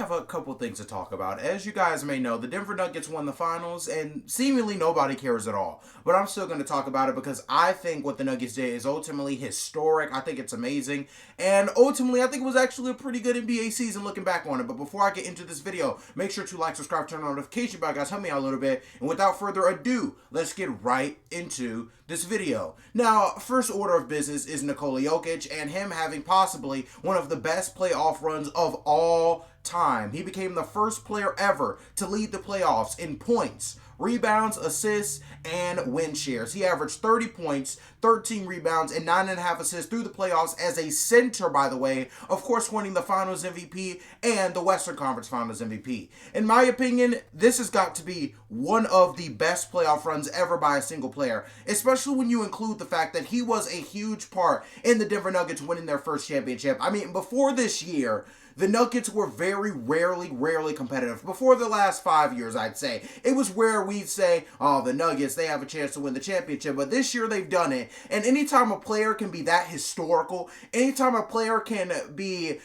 have a couple things to talk about. As you guys may know, the Denver Nuggets won the finals, and seemingly nobody cares at all. But I'm still going to talk about it because I think what the Nuggets did is ultimately historic. I think it's amazing. And ultimately, I think it was actually a pretty good NBA season looking back on it. But before I get into this video, make sure to like, subscribe, turn on notification bell, guys. Help me out a little bit. And without further ado, let's get right into this video. Now, first order of business is Nikola Jokic and him having possibly one of the best playoff runs of all time. He became the first player ever to lead the playoffs in points, rebounds, assists, and win shares. He averaged 30 points, 13 rebounds, and 9.5 assists through the playoffs as a center, by the way, of course winning the Finals MVP and the Western Conference Finals MVP. In my opinion, this has got to be one of the best playoff runs ever by a single player, especially when you include the fact that he was a huge part in the Denver Nuggets winning their first championship. I mean, before this year, the Nuggets were very rarely competitive. Before the last 5 years, I'd say. It was where we'd say, oh, the Nuggets, they have a chance to win the championship. But this year, they've done it. And anytime a player can be that historical, anytime a player can be,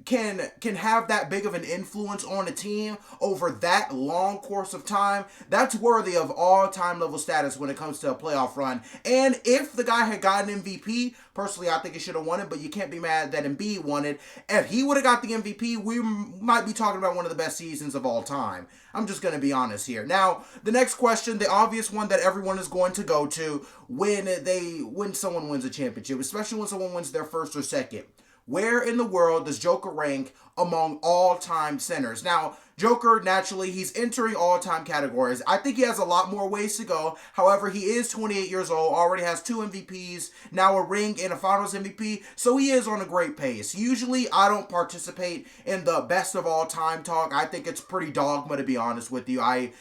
can have that big of an influence on a team over that long course of time, that's worthy of all-time level status when it comes to a playoff run. And if the guy had gotten MVP, personally, I think he should have won it, but you can't be mad that Embiid won it. If he would have got the MVP, we might be talking about one of the best seasons of all time. I'm just going to be honest here. Now, the next question, the obvious one that everyone is going to go to when someone wins a championship, especially when someone wins their first or second. Where in the world does Joker rank among all-time centers? Now, Joker, naturally, he's entering all-time categories. I think he has a lot more ways to go. However, he is 28 years old, already has 2 MVPs, now a ring and a Finals MVP, so he is on a great pace. Usually, I don't participate in the best of all-time talk. I think it's pretty dogma, to be honest with you. I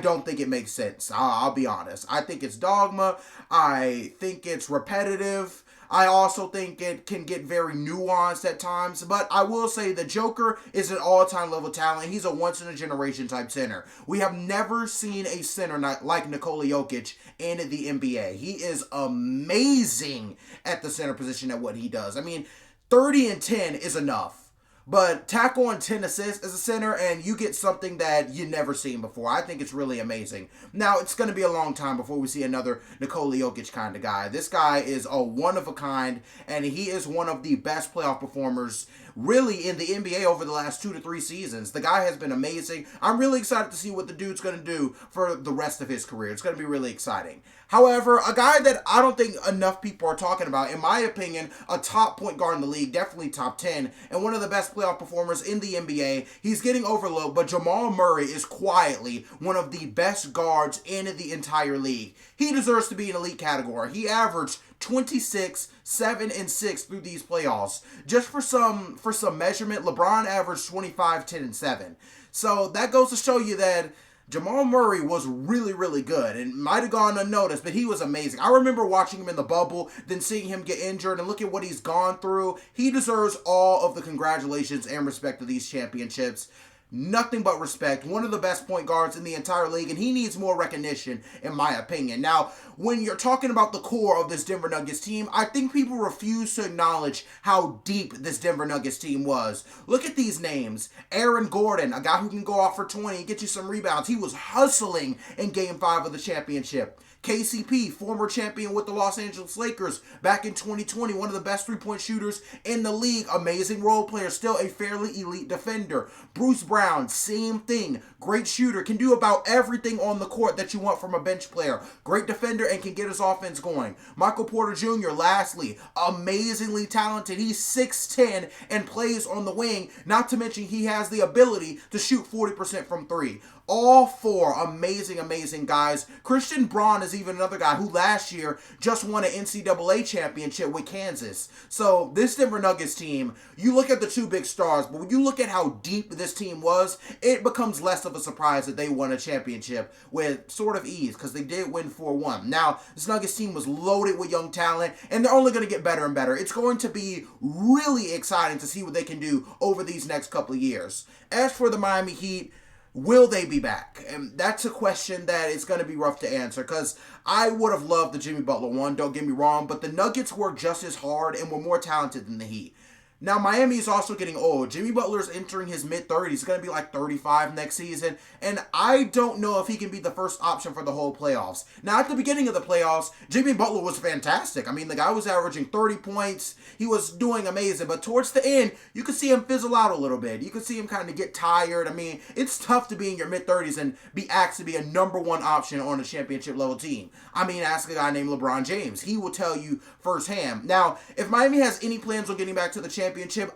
don't think it makes sense. I'll be honest. I think it's dogma. I think it's repetitive. I also think it can get very nuanced at times, but I will say the Joker is an all-time level talent. He's a once-in-a-generation type center. We have never seen a center like Nikola Jokic in the NBA. He is amazing at the center position at what he does. I mean, 30 and 10 is enough. But tackle on 10 assists as a center, and you get something that you've never seen before. I think it's really amazing. Now, it's going to be a long time before we see another Nikola Jokic kind of guy. This guy is a one-of-a-kind, and he is one of the best playoff performers really in the NBA over the last 2 to 3 seasons. The guy has been amazing. I'm really excited to see what the dude's going to do for the rest of his career. It's going to be really exciting. However, a guy that I don't think enough people are talking about, in my opinion, a top point guard in the league, definitely top 10, and one of the best playoff performers in the NBA. He's getting overlooked, but Jamal Murray is quietly one of the best guards in the entire league. He deserves to be in elite category. He averaged 26, 7, and 6 through these playoffs. Just for some measurement, LeBron averaged 25, 10, and 7. So that goes to show you that Jamal Murray was really good and might have gone unnoticed, but he was amazing. I remember watching him in the bubble, then seeing him get injured, and look at what he's gone through. He deserves all of the congratulations and respect of these championships. Nothing but respect. One of the best point guards in the entire league, and he needs more recognition, in my opinion. Now, when you're talking about the core of this Denver Nuggets team, I think people refuse to acknowledge how deep this Denver Nuggets team was. Look at these names. Aaron Gordon, a guy who can go off for 20 and get you some rebounds. He was hustling in Game 5 of the championship. KCP, former champion with the Los Angeles Lakers back in 2020, one of the best three-point shooters in the league, amazing role player, still a fairly elite defender. Bruce Brown, same thing, great shooter, can do about everything on the court that you want from a bench player. Great defender and can get his offense going. Michael Porter Jr., lastly, amazingly talented. He's 6'10 and plays on the wing, not to mention he has the ability to shoot 40% from 3. All 4 amazing guys. Christian Braun is even another guy who last year just won an NCAA championship with Kansas. So this Denver Nuggets team, you look at the 2 big stars, but when you look at how deep this team was, it becomes less of a surprise that they won a championship with sort of ease, because they did win 4-1. Now, this Nuggets team was loaded with young talent, and they're only going to get better and better. It's going to be really exciting to see what they can do over these next couple of years. As for the Miami Heat, will they be back? And that's a question that is going to be rough to answer, because I would have loved the Jimmy Butler one, don't get me wrong, but the Nuggets worked just as hard and were more talented than the Heat. Now, Miami is also getting old. Jimmy Butler's entering his mid-30s. He's going to be like 35 next season. And I don't know if he can be the first option for the whole playoffs. Now, at the beginning of the playoffs, Jimmy Butler was fantastic. I mean, the guy was averaging 30 points. He was doing amazing. But towards the end, you could see him fizzle out a little bit. You could see him kind of get tired. I mean, it's tough to be in your mid-30s and be asked to be a number one option on a championship-level team. I mean, ask a guy named LeBron James. He will tell you firsthand. Now, if Miami has any plans on getting back to the championship,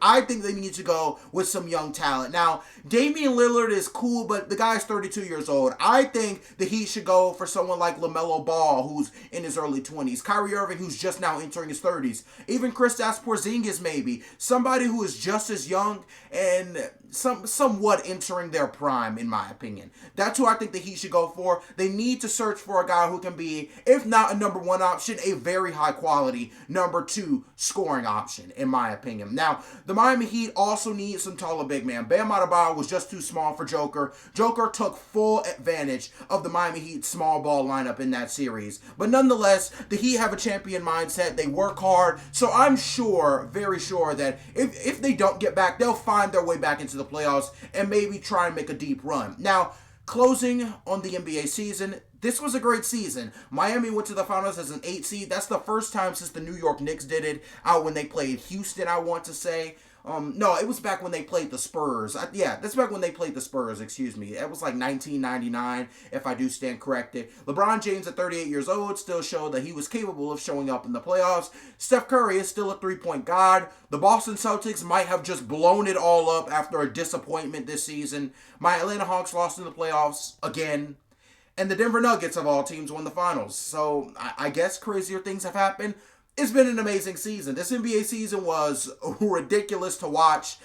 I think they need to go with some young talent. Now, Damian Lillard is cool, but the guy's 32 years old. I think the Heat should go for someone like LaMelo Ball, who's in his early 20s. Kyrie Irving, who's just now entering his 30s. Even Kristaps Porzingis, maybe. Somebody who is just as young and somewhat entering their prime, in my opinion. That's who I think the Heat should go for. They need to search for a guy who can be, if not a number one option, a very high quality number two scoring option, in my opinion. Now, the Miami Heat also need some taller big man. Bam Adebayo was just too small for Joker. Joker took full advantage of the Miami Heat small ball lineup in that series. But nonetheless, the Heat have a champion mindset. They work hard. So I'm sure, very sure, that if they don't get back, they'll find their way back into the playoffs and maybe try and make a deep run. Now, closing on the NBA season, this was a great season. Miami went to the finals as an 8 seed. That's the first time since the New York Knicks did it, out when they played Houston, I want to say. No, it was back when they played the Spurs. That's back when they played the Spurs, excuse me. It was like 1999, if I do stand corrected. LeBron James, at 38 years old, still showed that he was capable of showing up in the playoffs. Steph Curry is still a three-point god. The Boston Celtics might have just blown it all up after a disappointment this season. My Atlanta Hawks lost in the playoffs again. And the Denver Nuggets, of all teams, won the finals. So, I guess crazier things have happened. It's been an amazing season. This NBA season was ridiculous to watch.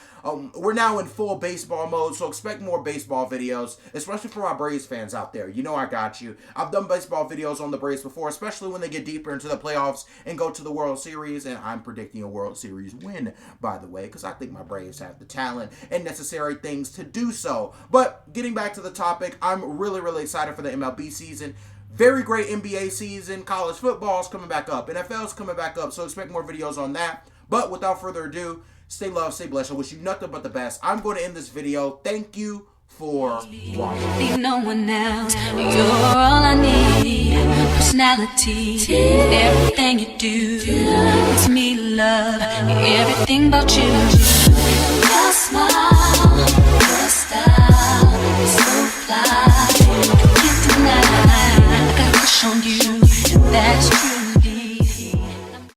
We're now in full baseball mode, so expect more baseball videos, especially for my Braves fans out there. You know I got you. I've done baseball videos on the Braves before, especially when they get deeper into the playoffs and go to the World Series, and I'm predicting a World Series win, by the way, because I think my Braves have the talent and necessary things to do so. But getting back to the topic, I'm really, really excited for the MLB season. Very great NBA season. College football's coming back up. NFL's coming back up. So expect more videos on that. But without further ado, stay loved, stay blessed. I wish you nothing but the best. I'm going to end this video. Thank you for watching. Leave no one else. You're all I need. Personality. Everything you do. It's me, love. Everything about you. Your smile. Your style. So fly. Can't deny. On you, and that's true.